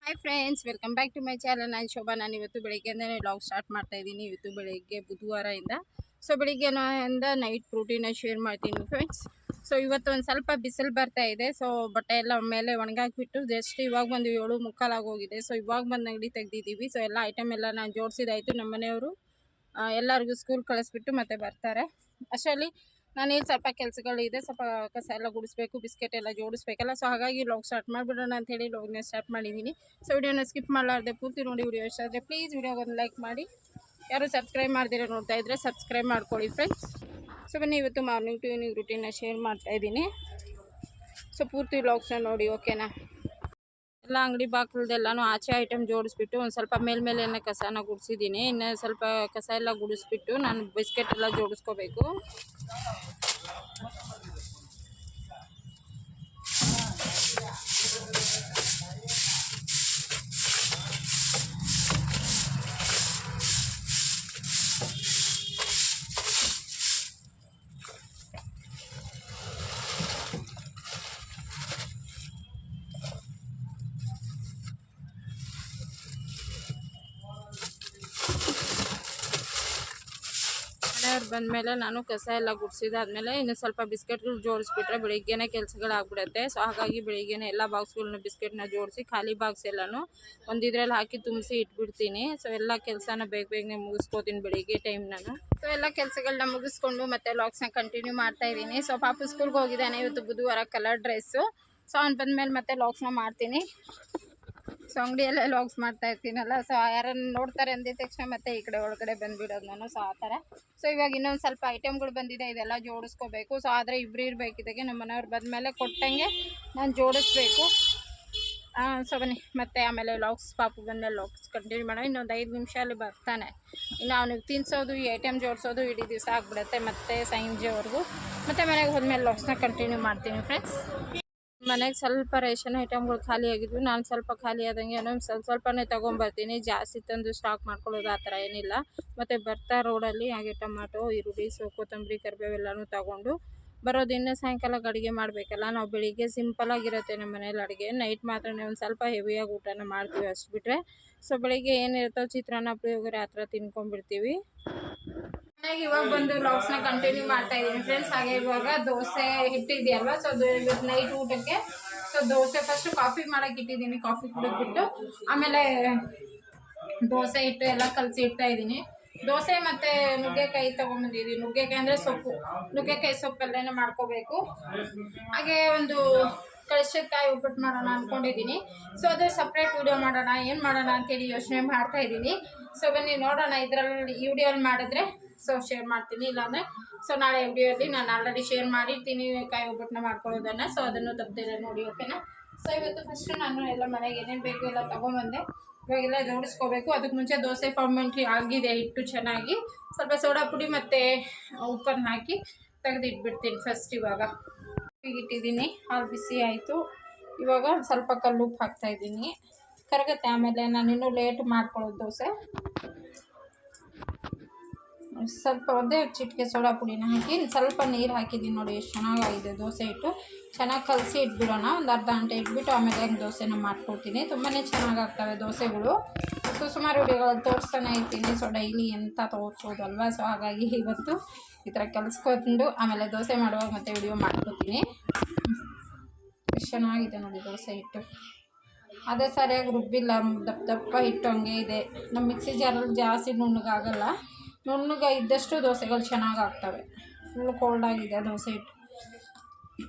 Hi friends, welcome back to my channel. ನಾನು ಶೋಭಾ. ನಾನು ಇವತ್ತು ಬೆಳಿಗ್ಗೆಯಿಂದನೇ ವ್ಲಾಗ್ ಸ್ಟಾರ್ಟ್ ಮಾಡ್ತಾ ಇದ್ದೀನಿ. ಇವತ್ತು ಬೆಳಿಗ್ಗೆ ಬುಧವಾರದಿಂದ ಬೆಳಿಗ್ಗೆಯಿಂದ ನೈಟ್ ರೂಟೀನ ಶೇರ್ ಮಾಡ್ತೀನಿ ಫ್ರೆಂಡ್ಸ್. ಇವತ್ತು ಒಂದು ಸ್ವಲ್ಪ ಬಿಸಿಲು ಬರ್ತಾ ಇದೆ. ಬಟ್ಟೆ ಎಲ್ಲ ಮೇಲೆ ಒಣಗಾಕ್ಬಿಟ್ಟು ಜಸ್ಟ್ ಇವಾಗ ಬಂದು 7:45 ಆಗೋಗಿದೆ. ಇವಾಗ ಬಂದು ಅಂಗಡಿ ತೆಗ್ದಿದ್ದೀವಿ. ಎಲ್ಲ ಐಟಮ್ ಎಲ್ಲ ನಾನು ಜೋಡಿಸಿದಾಯಿತು. ನಮ್ಮ ಮನೆಯವರು ಎಲ್ಲರಿಗೂ ಸ್ಕೂಲ್ ಕಳಿಸ್ಬಿಟ್ಟು ಮತ್ತೆ ಬರ್ತಾರೆ. ಅಷ್ಟರಲ್ಲಿ ನಾನೇನು ಸ್ವಲ್ಪ ಕೆಲಸಗಳಿದೆ, ಸ್ವಲ್ಪ ಕಸ ಎಲ್ಲ ಗುಡಿಸ್ಬೇಕು, ಬಿಸ್ಕೆಟ್ ಎಲ್ಲ ಜೋಡಿಸ್ಬೇಕಲ್ಲ. ಹಾಗಾಗಿ ವ್ಲಾಗ್ ಸ್ಟಾರ್ಟ್ ಮಾಡಿಬಿಡೋಣ ಅಂಥೇಳಿ ವ್ಲಾಗ್ನ ಸ್ಟಾರ್ಟ್ ಮಾಡಿದ್ದೀನಿ. ವಿಡಿಯೋನ ಸ್ಕಿಪ್ ಮಾಡಲಾರ್ದೆ ಪೂರ್ತಿ ನೋಡಿ. ವಿಡಿಯೋ ಇಷ್ಟ ಆದರೆ ಪ್ಲೀಸ್ ವಿಡಿಯೋಗೊಂದು ಲೈಕ್ ಮಾಡಿ. ಯಾರು ಸಬ್ಸ್ಕ್ರೈಬ್ ಮಾಡ್ದಿರೋ ನೋಡ್ತಾ ಇದ್ದರೆ ಸಬ್ಸ್ಕ್ರೈಬ್ ಮಾಡ್ಕೊಳ್ಳಿ ಫ್ರೆಂಡ್ಸ್. ಬನ್ನಿ, ಇವತ್ತು ಮಾರ್ನಿಂಗ್ ಟು ಈವ್ನಿಂಗ್ ರೂಟೀನ ಶೇರ್ ಮಾಡ್ತಾಯಿದ್ದೀನಿ. ಪೂರ್ತಿ ವ್ಲಾಗ್ಸ್ನ ನೋಡಿ, ಓಕೆನಾ? ಎಲ್ಲ ಅಂಗಡಿ ಬಾಗಿಲದೆಲ್ಲನೂ ಆಚೆ ಐಟಮ್ ಜೋಡಿಸ್ಬಿಟ್ಟು ಒಂದು ಸ್ವಲ್ಪ ಮೇಲ್ಮೇಲೆ ಕಸನ ಗುಡಿಸಿದ್ದೀನಿ. ಇನ್ನು ಸ್ವಲ್ಪ ಕಸ ಎಲ್ಲ ಗುಡಿಸ್ಬಿಟ್ಟು ನಾನು ಬಿಸ್ಕೆಟ್ ಎಲ್ಲ ಜೋಡಿಸ್ಕೋಬೇಕು. ಮನೆಯವ್ರು ಬಂದಮೇಲೆ ನಾನು ಕಸ ಎಲ್ಲ ಗುಡಿಸಿದಾದ್ಮೇಲೆ ಇನ್ನು ಸ್ವಲ್ಪ ಬಿಸ್ಕೆಟ್ಗಳು ಜೋಡಿಸ್ಬಿಟ್ರೆ ಬೆಳಿಗ್ಗೆನೇ ಕೆಲಸಗಳಾಗ್ಬಿಡುತ್ತೆ. ಹಾಗಾಗಿ ಬೆಳಿಗ್ಗೆನೇ ಎಲ್ಲ ಬಾಕ್ಸ್ಗಳನ್ನ ಬಿಸ್ಕೆಟ್ನ ಜೋಡಿಸಿ ಖಾಲಿ ಬಾಕ್ಸ್ ಎಲ್ಲನೂ ಒಂದಿದ್ರಲ್ಲಿ ಹಾಕಿ ತುಂಬಿಸಿ ಇಟ್ಬಿಡ್ತೀನಿ. ಎಲ್ಲ ಕೆಲಸನ ಬೇಗನೆ ಮುಗಿಸ್ಕೋತೀನಿ ಬೆಳಿಗ್ಗೆ ಟೈಮ್ ನಾನು. ಎಲ್ಲ ಕೆಲಸಗಳನ್ನ ಮುಗಿಸ್ಕೊಂಡು ಮತ್ತೆ ವ್ಲಾಗ್ಸ್ನ ಕಂಟಿನ್ಯೂ ಮಾಡ್ತಾ ಇದ್ದೀನಿ. ಪಾಪು ಸ್ಕೂಲ್ಗೆ ಹೋಗಿದ್ದಾನೆ. ಇವತ್ತು ಬುಧವಾರ, ಕಲರ್ ಡ್ರೆಸ್ಸು. ಅವ್ನು ಬಂದಮೇಲೆ ಮತ್ತೆ ವ್ಲಾಗ್ಸ್ನ ಮಾಡ್ತೀನಿ. ಅಂಗಡಿಯಲ್ಲೇ ವ್ಲಾಗ್ಸ್ ಮಾಡ್ತಾ ಇರ್ತೀನಲ್ಲ. ಯಾರನ್ನು ನೋಡ್ತಾರೆ ಅಂದಿದ ತಕ್ಷಣ ಮತ್ತೆ ಈ ಕಡೆ ಒಳಗಡೆ ಬಂದುಬಿಡೋದು ನಾನು. ಆ ಥರ. ಇವಾಗ ಇನ್ನೊಂದು ಸ್ವಲ್ಪ ಐಟಮ್ಗಳು ಬಂದಿದೆ, ಇದೆಲ್ಲ ಜೋಡಿಸ್ಕೋಬೇಕು. ಆದರೆ ಇಬ್ಬರು ಇರಬೇಕಿದ್ದಾಗೆ. ನಮ್ಮ ಮನೆಯವ್ರು ಬಂದಮೇಲೆ ಕೊಟ್ಟಂಗೆ ನಾನು ಜೋಡಿಸ್ಬೇಕು. ಬನ್ನಿ ಮತ್ತೆ ಆಮೇಲೆ ವ್ಲಾಗ್ಸ್, ಪಾಪು ಬಂದಮೇಲೆ ವ್ಲಾಗ್ಸ್ ಕಂಟಿನ್ಯೂ ಮಾಡೋಣ. ಇನ್ನೊಂದು 5 ನಿಮಿಷ ಅಲ್ಲಿ ಬರ್ತಾನೆ. ಇನ್ನು ಅವನಿಗೆ ತಿನ್ನಿಸೋದು, ಈ ಐಟಮ್ ಜೋಡಿಸೋದು ಇಡೀ ದಿವಸ ಆಗಿಬಿಡುತ್ತೆ. ಮತ್ತೆ ಸಂಜೆವರೆಗೂ ಮತ್ತೆ ಮನೆಗೆ ಹೋದ್ಮೇಲೆ ವ್ಲಾಗ್ಸ್ನ ಕಂಟಿನ್ಯೂ ಮಾಡ್ತೀನಿ ಫ್ರೆಂಡ್ಸ್. ಮನೆಗೆ ಸ್ವಲ್ಪ ರೇಷನ್ ಐಟಮ್ಗಳು ಖಾಲಿ ಆಗಿದ್ವಿ. ನಾನು ಸ್ವಲ್ಪ ಖಾಲಿ ಆದಂಗೆ ಇನ್ನೊಂದು ಸ್ವಲ್ಪನೇ ತೊಗೊಂಬರ್ತೀನಿ. ಜಾಸ್ತಿ ತಂದು ಸ್ಟಾಕ್ ಮಾಡ್ಕೊಳ್ಳೋದು ಆ ಥರ ಏನಿಲ್ಲ. ಮತ್ತು ಬರ್ತಾ ರೋಡಲ್ಲಿ ಹಾಗೆ ಟೊಮಾಟೊ, ಈರುಳ್ಳಿ, ಕೊತ್ತಂಬರಿ, ಕರಿಬೇವೆಲ್ಲನೂ ತೊಗೊಂಡು ಬರೋದಿನ್ನು ಸಾಯಂಕಾಲಕ್ಕೆ ಅಡುಗೆ ಮಾಡಬೇಕಲ್ಲ. ನಾವು ಬೆಳಿಗ್ಗೆ ಸಿಂಪಲಾಗಿರುತ್ತೆ ನಮ್ಮ ಮನೇಲಿ ಅಡುಗೆ. ನೈಟ್ ಮಾತ್ರ ಒಂದು ಸ್ವಲ್ಪ ಹೆವಿಯಾಗಿ ಊಟನ ಮಾಡ್ತೀವಿ, ಅಷ್ಟು ಬಿಟ್ಟರೆ. ಬೆಳಿಗ್ಗೆ ಏನಿರುತ್ತೋ ಚಿತ್ರಾನ್ನ, ಪುಳಿಯೋಗರೆ ಆ ಥರ ತಿನ್ಕೊಂಡ್ಬಿಡ್ತೀವಿ. ಮನೆಗೆ ಇವಾಗ ಬಂದು ವ್ಲಾಗ್ಸ್ನ ಕಂಟಿನ್ಯೂ ಮಾಡ್ತಾ ಇದ್ದೀನಿ ಫ್ರೆಂಡ್ಸ್. ಹಾಗೆ ಇವಾಗ ದೋಸೆ ಹಿಟ್ಟಿದೆಯಲ್ವ, ಇವತ್ತು ನೈಟ್ ಊಟಕ್ಕೆ ದೋಸೆ ಫಸ್ಟ್ ಕಾಫಿ ಮಾಡೋಕೆ ಇಟ್ಟಿದ್ದೀನಿ. ಕಾಫಿ ಕುಡಿದ್ಬಿಟ್ಟು ಆಮೇಲೆ ದೋಸೆ ಹಿಟ್ಟು ಎಲ್ಲ ಕಲಸಿ ಇಡ್ತಾ ಇದ್ದೀನಿ. ದೋಸೆ ಮತ್ತು ನುಗ್ಗೆಕಾಯಿ ತೊಗೊಂಬಂದಿದ್ದೀನಿ. ನುಗ್ಗೆಕಾಯಿ ಅಂದರೆ ಸೊಪ್ಪು, ನುಗ್ಗೆಕಾಯಿ ಸೊಪ್ಪೆಲ್ಲೇ ಮಾಡ್ಕೋಬೇಕು. ಹಾಗೆ ಒಂದು ಕಳಿಸಿಕಾಯಿ ಉಪ್ಪಿಟ್ಟು ಮಾಡೋಣ ಅಂದ್ಕೊಂಡಿದ್ದೀನಿ. ಅದು ಸಪ್ರೇಟ್ ವಿಡಿಯೋ ಮಾಡೋಣ, ಏನು ಮಾಡೋಣ ಅಂತೇಳಿ ಯೋಚನೆ ಮಾಡ್ತಾ ಇದ್ದೀನಿ. ಬನ್ನಿ ನೋಡೋಣ. ಇದರಲ್ಲಿ ಈ ವಿಡಿಯೋಲ್ಲಿ ಮಾಡಿದ್ರೆ ಶೇರ್ ಮಾಡ್ತೀನಿ, ಇಲ್ಲಾಂದರೆ ನಾಳೆ ವಿಡಿಯೋಲ್ಲಿ ನಾನು ಆಲ್ರೆಡಿ ಶೇರ್ ಮಾಡಿರ್ತೀನಿ ಕಾಯಿ ಉಪ್ಪಿಟ್ಟನ್ನ ಮಾಡ್ಕೊಳ್ಳೋದನ್ನು. ಅದನ್ನು ತಪ್ಪದಿಲ್ಲ ನೋಡಿ, ಓಕೆನಾ? ಇವತ್ತು ಫಸ್ಟು ನಾನು ಎಲ್ಲ ಮನೆಗೆ ಏನೇನು ಬೇಕು ಎಲ್ಲ ತೊಗೊಂಬಂದೆ. ಇವಾಗೆಲ್ಲ ಜೋಡಿಸ್ಕೋಬೇಕು. ಅದಕ್ಕೆ ಮುಂಚೆ ದೋಸೆ ಫಾರ್ಮೆಂಟ್ರಿ ಆಗಿದೆ ಹಿಟ್ಟು ಚೆನ್ನಾಗಿ. ಸ್ವಲ್ಪ ಸೋಡಾ ಪುಡಿ ಮತ್ತು ಉಪ್ಪನ್ನು ಹಾಕಿ ತೆಗೆದಿಟ್ಬಿಡ್ತೀನಿ ಫಸ್ಟ್. ಇವಾಗ ಇಟ್ಟಿದ್ದೀನಿ, ಹಾಲು ಬಿಸಿ ಆಯಿತು. ಇವಾಗ ಸ್ವಲ್ಪ ಕಲ್ಲುಪ್ಪು ಹಾಕ್ತಾಯಿದ್ದೀನಿ, ಕರಗುತ್ತೆ. ಆಮೇಲೆ ನಾನು ಇನ್ನೂ ಲೇಟ್ ಮಾಡ್ಕೊಳ್ಳೋದು ದೋಸೆ. ಸ್ವಲ್ಪ ಒಂದೇ ಚಿಟಿಕೆ ಸೋಡಾ ಪುಡಿನ ಹಾಕಿ ಸ್ವಲ್ಪ ನೀರು ಹಾಕಿದ್ದೀನಿ ನೋಡಿ. ಎಷ್ಟು ಚೆನ್ನಾಗಾಗಿದೆ ದೋಸೆ ಹಿಟ್ಟು. ಚೆನ್ನಾಗಿ ಕಲಸಿ ಇಟ್ಬಿಡೋಣ. ಒಂದು ಅರ್ಧ ಗಂಟೆ ಇಟ್ಬಿಟ್ಟು ಆಮೇಲೆ ದೋಸೆನ ಮಾಡ್ಕೊಳ್ತೀನಿ. ತುಂಬಾ ಚೆನ್ನಾಗಾಗ್ತವೆ ದೋಸೆಗಳು. ಸುಮಾರು ವಿಡಿಯೋಗಳಲ್ಲಿ ತೋರಿಸ್ತಾನೆ ಇರ್ತೀನಿ. ಡೈಲಿ ಎಂತ ತೋರಿಸೋದಲ್ವ. ಹಾಗಾಗಿ ಇವತ್ತು ಈ ಥರ ಕಲಿಸ್ಕೊಂಡು ಆಮೇಲೆ ದೋಸೆ ಮಾಡುವಾಗ ಮತ್ತೆ ವಿಡಿಯೋ ಮಾಡ್ಕೊತೀನಿ. ಎಷ್ಟು ಚೆನ್ನಾಗಿದೆ ನೋಡಿ ದೋಸೆ ಹಿಟ್ಟು. ಅದೇ ಸರಿಯಾಗಿ ರುಬ್ಬಿಲ್ಲ, ದಪ್ಪ ಹಿಟ್ಟು ಹಂಗೆ ಇದೆ. ನಮ್ಮ ಮಿಕ್ಸಿ ಜಾರಲ್ಲಿ ಜಾಸ್ತಿ ನುಣ್ಣಗಾಗಲ್ಲ. ನುಣ್ಣಗ ಇದ್ದಷ್ಟು ದೋಸೆಗಳು ಚೆನ್ನಾಗಾಗ್ತವೆ. ಫುಲ್ ಕೋಲ್ಡ್ ಆಗಿದೆ ದೋಸೆ ಹಿಟ್ಟು.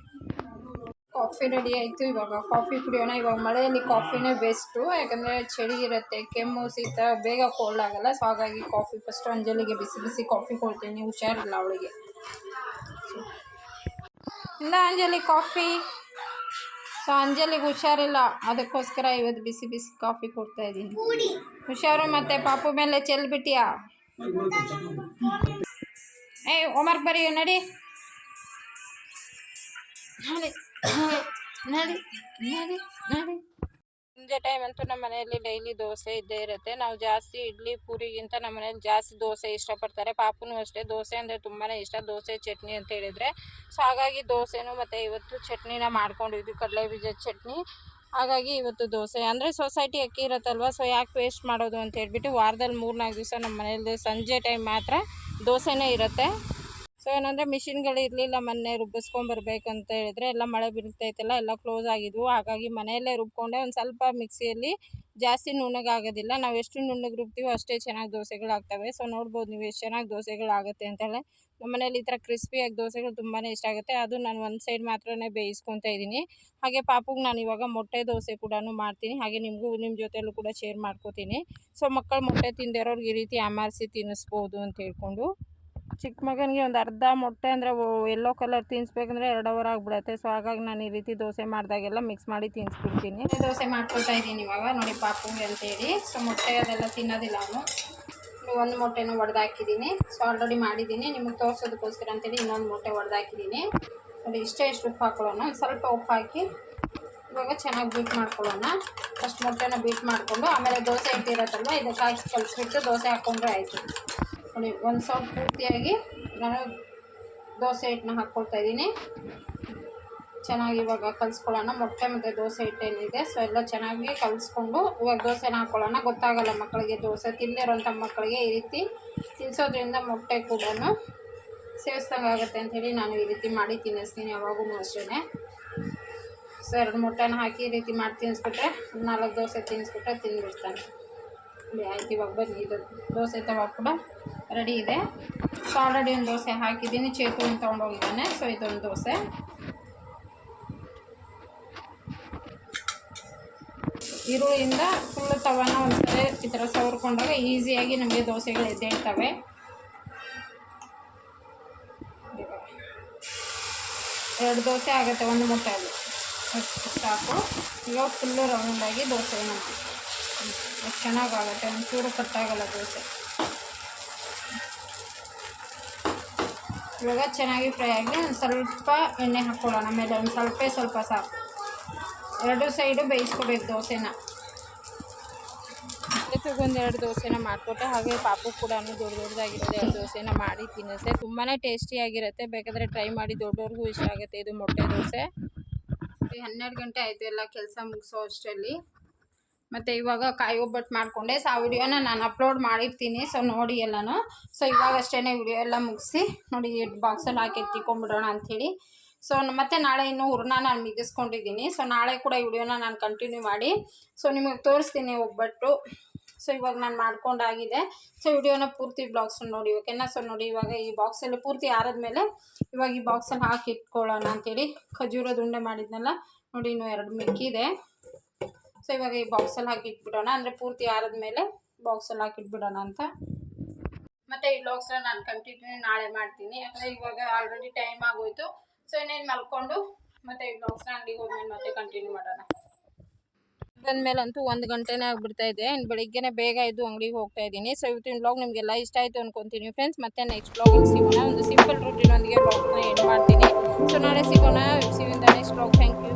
ಕಾಫಿ ರೆಡಿ ಆಯಿತು. ಇವಾಗ ಕಾಫಿ ಕುಡಿಯೋಣ. ಇವಾಗ ಮಳೆಯಲ್ಲಿ ಕಾಫಿನೇ ಬೆಸ್ಟು, ಯಾಕಂದರೆ ಚಳಿ ಇರುತ್ತೆ, ಕೆಮ್ಮು ಶೀತ ಬೇಗ ಕೋಲ್ಡ್ ಆಗಲ್ಲ. ಹಾಗಾಗಿ ಕಾಫಿ ಫಸ್ಟು ಅಂಜಲಿಗೆ ಬಿಸಿ ಕಾಫಿ ಕೊಡ್ತೀನಿ. ಹುಷಾರಿಲ್ಲ ಅವಳಿಗೆ. ಇಲ್ಲ ಅಂಜಲಿ ಕಾಫಿ. ಅಂಜಲಿಗೆ ಹುಷಾರಿಲ್ಲ, ಅದಕ್ಕೋಸ್ಕರ ಇವತ್ತು ಬಿಸಿ ಕಾಫಿ ಕೊಡ್ತಾ ಇದ್ದೀನಿ. ಹುಷಾರು. ಮತ್ತು ಪಾಪು ಮೇಲೆ ಚೆಲ್ಬಿಟ್ಟಿಯಾ? ಹೋಮ್ವರ್ಕ್ ಬರೀ ನಡಿ. ನಡಿ ನಡಿ ನಡಿ ನಡಿ. ಸಂಜೆ ಟೈಮ್ ಅಂತೂ ನಮ್ಮ ಮನೆಯಲ್ಲಿ ಡೈಲಿ ದೋಸೆ ಇದ್ದೇ ಇರುತ್ತೆ. ನಾವು ಜಾಸ್ತಿ ಇಡ್ಲಿ ಪೂರಿಗಿಂತ ನಮ್ಮ ಮನೇಲಿ ಜಾಸ್ತಿ ದೋಸೆ ಇಷ್ಟಪಡ್ತಾರೆ. ಪಾಪುನೂ ಅಷ್ಟೇ, ದೋಸೆ ಅಂದರೆ ತುಂಬಾ ಇಷ್ಟ, ದೋಸೆ ಚಟ್ನಿ ಅಂತ ಹೇಳಿದರೆ. ಸೊ ಹಾಗಾಗಿ ದೋಸೆನೂ ಮತ್ತು ಇವತ್ತು ಚಟ್ನಿನ ಮಾಡ್ಕೊಂಡಿದ್ವಿ, ಕಡಲೆ ಬೀಜದ ಚಟ್ನಿ. ಹಾಗಾಗಿ ಇವತ್ತು ದೋಸೆ ಅಂದರೆ ಸೊಸೈಟಿ ಅಕ್ಕಿ ಇರುತ್ತಲ್ವ, ಸೊ ಯಾಕೆ ವೇಸ್ಟ್ ಮಾಡೋದು ಅಂತ ಹೇಳ್ಬಿಟ್ಟು ವಾರದಲ್ಲಿ 3-4 ದಿವಸ ನಮ್ಮ ಮನೆಯಲ್ಲಿ ಸಂಜೆ ಟೈಮ್ ಮಾತ್ರ ದೋಸೆನೇ ಇರುತ್ತೆ. ಸೊ ಏನಂದರೆ ಮಿಷಿನ್ಗಳು ಇರಲಿಲ್ಲ, ಮೊನ್ನೆ ರುಬ್ಬಿಸ್ಕೊಂಬರ್ಬೇಕಂತ ಹೇಳಿದ್ರೆ ಎಲ್ಲ ಮಳೆ ಬೀಳ್ತೈತಲ್ಲ, ಎಲ್ಲ ಕ್ಲೋಸ್ ಆಗಿದ್ವು. ಹಾಗಾಗಿ ಮನೆಯಲ್ಲೇ ರುಬ್ಕೊಂಡೆ. ಒಂದು ಸ್ವಲ್ಪ ಮಿಕ್ಸಿಯಲ್ಲಿ ಜಾಸ್ತಿ ನುಣ್ಣಗಾಗೋದಿಲ್ಲ, ನಾವು ಎಷ್ಟು ನುಣ್ಣಗೆ ರುಬ್ತೀವೋ ಅಷ್ಟೇ ಚೆನ್ನಾಗಿ ದೋಸೆಗಳಾಗ್ತವೆ. ಸೊ ನೋಡ್ಬೋದು ನೀವು ಎಷ್ಟು ಚೆನ್ನಾಗಿ ದೋಸೆಗಳಾಗುತ್ತೆ ಅಂತೇಳಿ. ನಮ್ಮ ಮನೇಲಿ ಈ ಥರ ಕ್ರಿಸ್ಪಿಯಾಗಿ ದೋಸೆಗಳು ತುಂಬಾ ಇಷ್ಟ ಆಗುತ್ತೆ. ಅದು ನಾನು ಒಂದು ಸೈಡ್ ಮಾತ್ರನೇ ಬೇಯಿಸ್ಕೊತಾ ಇದ್ದೀನಿ. ಹಾಗೆ ಪಾಪುಗೆ ನಾನು ಇವಾಗ ಮೊಟ್ಟೆ ದೋಸೆ ಕೂಡ ಮಾಡ್ತೀನಿ, ಹಾಗೆ ನಿಮಗೂ ನಿಮ್ಮ ಜೊತೆಯಲ್ಲೂ ಕೂಡ ಶೇರ್ ಮಾಡ್ಕೋತೀನಿ. ಸೊ ಮಕ್ಕಳು ಮೊಟ್ಟೆ ತಿಂದಿರೋರ್ಗೆ ಈ ರೀತಿ ಅಮಾರಿಸಿ ತಿನ್ನಿಸ್ಬೋದು ಅಂತ ಹೇಳ್ಕೊಂಡು. ಚಿಕ್ಕ ಮಗನಿಗೆ ಒಂದು ಅರ್ಧ ಮೊಟ್ಟೆ ಅಂದರೆ ಯೆಲ್ಲೋ ಕಲರ್ ತಿನ್ನಿಸ್ಬೇಕಂದ್ರೆ 2 ಅವರ್ ಆಗಿಬಿಡುತ್ತೆ. ಸೊ ಹಾಗಾಗಿ ನಾನು ಈ ರೀತಿ ದೋಸೆ ಮಾಡಿದಾಗೆಲ್ಲ ಮಿಕ್ಸ್ ಮಾಡಿ ತಿನ್ನಿಸ್ಬಿಡ್ತೀನಿ. ದೋಸೆ ಮಾಡ್ಕೊಳ್ತಾ ಇದ್ದೀನಿ ಇವಾಗ ನೋಡಿ ಪಾಪುಗೆ ಅಂತೇಳಿ. ಸೊ ಮೊಟ್ಟೆ ಅದೆಲ್ಲ ತಿನ್ನೋದಿಲ್ಲ ಅವನು. ಒಂದು ಮೊಟ್ಟೆನೂ ಒಡೆದಾಕಿದ್ದೀನಿ. ಸೊ ಆಲ್ರೆಡಿ ಮಾಡಿದ್ದೀನಿ, ನಿಮಗೆ ತೋರಿಸೋದಕ್ಕೋಸ್ಕರ ಅಂತೇಳಿ ಇನ್ನೊಂದು ಮೊಟ್ಟೆ ಒಡೆದಾಕಿದ್ದೀನಿ ನೋಡಿ. ಇಷ್ಟು ಉಪ್ಪು ಹಾಕೊಳ್ಳೋಣ, ಸ್ವಲ್ಪ ಉಪ್ಪು ಹಾಕಿ ಇವಾಗ ಚೆನ್ನಾಗಿ ಬೀಟ್ ಮಾಡ್ಕೊಳ್ಳೋಣ. ಫಸ್ಟ್ ಮೊಟ್ಟೆನ ಬೀಟ್ ಮಾಡಿಕೊಂಡು ಆಮೇಲೆ ದೋಸೆ ಇಟ್ಟಿರತ್ತಲ್ವ ಇದಕ್ಕೆ ಹಾಕಿ ಕಲಿಸ್ಬಿಟ್ಟು ದೋಸೆ ಹಾಕ್ಕೊಂಡ್ರೆ ಆಯಿತು ನೋಡಿ. ಒಂದು ಸೌಟ್ ಪೂರ್ತಿಯಾಗಿ ನಾನು ದೋಸೆ ಹಿಟ್ಟನ್ನ ಹಾಕ್ಕೊಳ್ತಾ ಇದ್ದೀನಿ. ಚೆನ್ನಾಗಿ ಇವಾಗ ಕಲಿಸ್ಕೊಳ್ಳೋಣ. ಮೊಟ್ಟೆ ಮತ್ತು ದೋಸೆ ಹಿಟ್ಟೇನಿದೆ ಸೊ ಎಲ್ಲ ಚೆನ್ನಾಗಿ ಕಲಿಸ್ಕೊಂಡು ಇವಾಗ ದೋಸೆನ ಹಾಕ್ಕೊಳ್ಳೋಣ. ಗೊತ್ತಾಗಲ್ಲ ಮಕ್ಕಳಿಗೆ, ದೋಸೆ ತಿಂದಿರೋಂಥ ಮಕ್ಕಳಿಗೆ ಈ ರೀತಿ ತಿನ್ನಿಸೋದ್ರಿಂದ ಮೊಟ್ಟೆ ಕೂಡ ಸೇವಿಸ್ದಂಗೆ ಆಗುತ್ತೆ ಅಂಥೇಳಿ ನಾನು ಈ ರೀತಿ ಮಾಡಿ ತಿನ್ನಿಸ್ತೀನಿ ಯಾವಾಗೂ ಅಷ್ಟೇ. ಸೊ 2 ಮೊಟ್ಟೆನ ಹಾಕಿ ಈ ರೀತಿ ಮಾಡಿ ತಿನ್ನಿಸ್ಬಿಟ್ರೆ 4 ದೋಸೆ ತಿನ್ನಿಸ್ಬಿಟ್ರೆ ತಿಂದುಬಿಡ್ತಾನೆ. ಆಯ್ತು, ಇವಾಗ ಬನ್ನಿ, ಇದು ದೋಸೆ ತವ ಕೂಡ ರೆಡಿ ಇದೆ. ಸೊ ಆಲ್ರೆಡಿ ಒಂದು ದೋಸೆ ಹಾಕಿದ್ದೀನಿ, ಚೇತು ಅಂತ ತೊಗೊಂಡೋಗಿದ್ದಾನೆ. ಸೊ ಇದೊಂದು ದೋಸೆ. ಈರುಳ್ಳಿಯಿಂದ ಫುಲ್ ತವನ ಒಂದ್ಸರಿ ಈ ಥರ ಸವರ್ಕೊಂಡಾಗ ಈಸಿಯಾಗಿ ನಮಗೆ ದೋಸೆಗಳು ಎದ್ದೇಳ್ತವೆ. 2 ದೋಸೆ ಆಗುತ್ತೆ ಒಂದು ಮೊಟ್ಟೆಯಲ್ಲಿ, ಸಾಕು. ಇವಾಗ ಫುಲ್ಲು ರೌಂಡಾಗಿ ದೋಸೆನ ಎಷ್ಟು ಚೆನ್ನಾಗಾಗುತ್ತೆ, ಒಂಚೂರು ಕಟ್ಟಾಗಲ್ಲ ದೋಸೆ. ಇವಾಗ ಚೆನ್ನಾಗಿ ಫ್ರೈ ಆಗಿ ಒಂದು ಸ್ವಲ್ಪ ಎಣ್ಣೆ ಹಾಕ್ಕೊಳ್ಳೋಣ ಆಮೇಲೆ, ಒಂದು ಸ್ವಲ್ಪ ಸಾಕು. 2 ಸೈಡು ಬೇಯಿಸ್ಕೋಬೇಕು ದೋಸೆನ. ಒಂದು 2 ದೋಸೆನ ಮಾಡಿಕೊಟ್ಟೆ, ಹಾಗೆ ಪಾಪು ಕೂಡ ದೊಡ್ಡದಾಗಿರೋದು 2 ದೋಸೆನ ಮಾಡಿ ತಿನ್ನಿಸೆ. ತುಂಬಾ ಟೇಸ್ಟಿಯಾಗಿರುತ್ತೆ, ಬೇಕಾದರೆ ಟ್ರೈ ಮಾಡಿ, ದೊಡ್ಡವ್ರಿಗೂ ಇಷ್ಟ ಆಗುತ್ತೆ ಇದು ಮೊಟ್ಟೆ ದೋಸೆ. 12 ಗಂಟೆ ಆಯಿತು ಎಲ್ಲ ಕೆಲಸ ಮುಗಿಸೋ ಅಷ್ಟರಲ್ಲಿ. ಮತ್ತು ಇವಾಗ ಕಾಯಿ ಒಬ್ಬಟ್ಟು ಮಾಡಿಕೊಂಡೆ. ಸೊ ಆ ವಿಡಿಯೋನ ನಾನು ಅಪ್ಲೋಡ್ ಮಾಡಿರ್ತೀನಿ, ಸೊ ನೋಡಿ ಎಲ್ಲನೂ. ಸೊ ಇವಾಗಷ್ಟೇ ವಿಡಿಯೋ ಎಲ್ಲ ಮುಗಿಸಿ ನೋಡಿ ಬಾಕ್ಸಲ್ಲಿ ಹಾಕಿ ಎತ್ತಿಕೊಂಡ್ಬಿಡೋಣ ಅಂಥೇಳಿ. ಸೊ ಮತ್ತು ನಾಳೆ ಇನ್ನೂ ಹೂರಣ ನಾನು ಮಿಗಿಸ್ಕೊಂಡಿದ್ದೀನಿ. ಸೊ ನಾಳೆ ಕೂಡ ಈ ವಿಡಿಯೋನ ನಾನು ಕಂಟಿನ್ಯೂ ಮಾಡಿ ಸೊ ನಿಮಗೆ ತೋರಿಸ್ತೀನಿ ಒಬ್ಬಟ್ಟು. ಸೊ ಇವಾಗ ನಾನು ಮಾಡ್ಕೊಂಡಾಗಿದೆ. ಸೊ ವಿಡಿಯೋನ ಪೂರ್ತಿ ಬ್ಲಾಗ್ಸ್ ನೋಡಿ, ಓಕೆನಾ. ಸೊ ನೋಡಿ ಇವಾಗ ಈ ಬಾಕ್ಸಲ್ಲಿ ಪೂರ್ತಿ ಆರಿದ್ಮೇಲೆ ಇವಾಗ ಈ ಬಾಕ್ಸಲ್ಲಿ ಹಾಕಿ ಇಟ್ಕೊಳ್ಳೋಣ ಅಂಥೇಳಿ. ಖಜೂರದ ಉಂಡೆ ಮಾಡಿದ್ನಲ್ಲ ನೋಡಿ, ಇನ್ನೂ 2 ಮಿಕ್ಕಿದೆ. ಸೊ ಇವಾಗ ಈ ಬಾಕ್ಸಲ್ಲಿ ಹಾಕಿ ಇಟ್ಬಿಡೋಣ, ಅಂದರೆ ಪೂರ್ತಿ ಆರಿದ್ಮೇಲೆ ಬಾಕ್ಸಲ್ಲಿ ಹಾಕಿಟ್ಬಿಡೋಣ ಅಂತ. ಮತ್ತು ಈ ಬ್ಲಾಗ್ಸ್ನ ನಾನು ಕಂಟಿನ್ಯೂ ನಾಳೆ ಮಾಡ್ತೀನಿ, ಯಾಕಂದರೆ ಇವಾಗ ಆಲ್ರೆಡಿ ಟೈಮ್ ಆಗೋಯ್ತು. ಸೊ ಇನ್ನೇನು ಮಲ್ಕೊಂಡು ಮತ್ತು ಈ ಬ್ಲಾಗ್ಸ್ನ ಅಂಗಡಿಗೆ ಹೋದ್ಮೇಲೆ ಮತ್ತೆ ಕಂಟಿನ್ಯೂ ಮಾಡೋಣ. ಬಂದಮೇಲೆ ಅಂತೂ 1 ಗಂಟೆನೇ ಆಗಿಬಿಡ್ತಾ ಇದೆ. ಇನ್ನು ಬೆಳಿಗ್ಗೆನೇ ಬೇಗ ಎದ್ದು ಅಂಗಡಿಗೆ ಹೋಗ್ತಾ ಇದ್ದೀನಿ. ಸೊ ಇವತ್ತಿನ ಬ್ಲಾಗ್ ನಿಮಗೆಲ್ಲ ಇಷ್ಟ ಆಯಿತು ಅನ್ಕೊತೀನಿ ಫ್ರೆಂಡ್ಸ್. ಮತ್ತೆ ನೆಕ್ಸ್ಟ್ ಬ್ಲಾಗಲ್ಲಿ ಸಿಗೋಣ, ಒಂದು ಸಿಂಪಲ್ ರೂಟೀನೊಂದಿಗೆ ಬ್ಲಾಗ್ನ ಎಂಡ್ ಮಾಡ್ತೀನಿ. ಸೊ ನಾಳೆ ಸಿಗೋಣ. See you in the next vlog. Thank you.